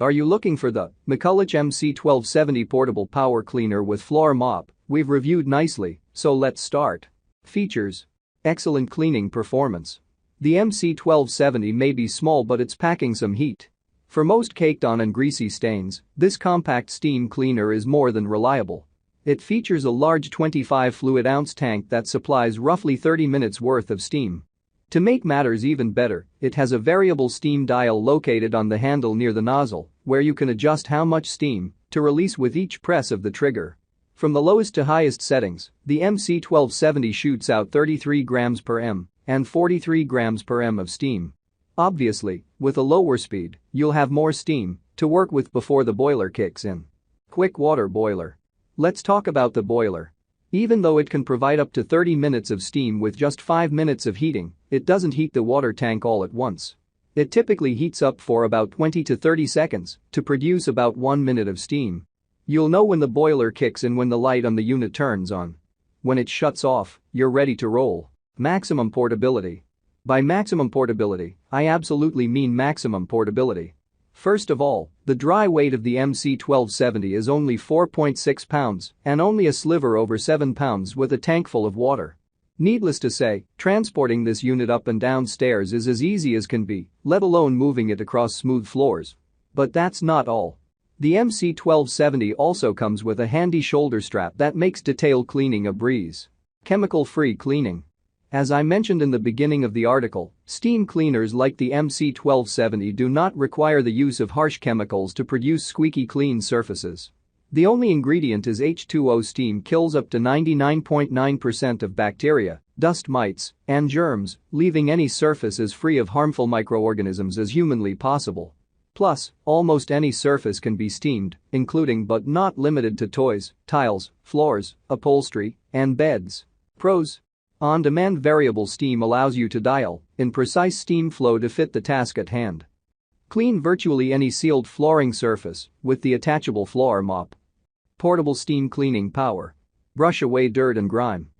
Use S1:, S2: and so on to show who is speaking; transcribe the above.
S1: Are you looking for the McCulloch MC1270 portable power cleaner with floor mop? We've reviewed nicely, so let's start. Features: excellent cleaning performance. The MC1270 may be small, but it's packing some heat. For most caked on and greasy stains, this compact steam cleaner is more than reliable. It features a large 25 fluid ounce tank that supplies roughly 30 minutes worth of steam. To make matters even better, it has a variable steam dial located on the handle near the nozzle, where you can adjust how much steam to release with each press of the trigger. From the lowest to highest settings, the MC1270 shoots out 33 grams per m and 43 grams per m of steam. Obviously, with a lower speed, you'll have more steam to work with before the boiler kicks in. Quick water boiler. Let's talk about the boiler. Even though it can provide up to 30 minutes of steam with just 5 minutes of heating, it doesn't heat the water tank all at once. It typically heats up for about 20 to 30 seconds to produce about 1 minute of steam. You'll know when the boiler kicks in when the light on the unit turns on. When it shuts off, you're ready to roll. Maximum portability. By maximum portability, I absolutely mean maximum portability. First of all, the dry weight of the MC1270 is only 4.6 pounds and only a sliver over 7 pounds with a tank full of water. Needless to say, transporting this unit up and down stairs is as easy as can be, let alone moving it across smooth floors. But that's not all. The MC1270 also comes with a handy shoulder strap that makes detail cleaning a breeze. Chemical-free cleaning. As I mentioned in the beginning of the article, steam cleaners like the MC1270 do not require the use of harsh chemicals to produce squeaky clean surfaces. The only ingredient is H2O. Steam kills up to 99.9% of bacteria, dust mites, and germs, leaving any surface as free of harmful microorganisms as humanly possible. Plus, almost any surface can be steamed, including but not limited to toys, tiles, floors, upholstery, and beds. Pros: on-demand variable steam allows you to dial in precise steam flow to fit the task at hand. Clean virtually any sealed flooring surface with the attachable floor mop. Portable steam cleaning power. Brush away dirt and grime.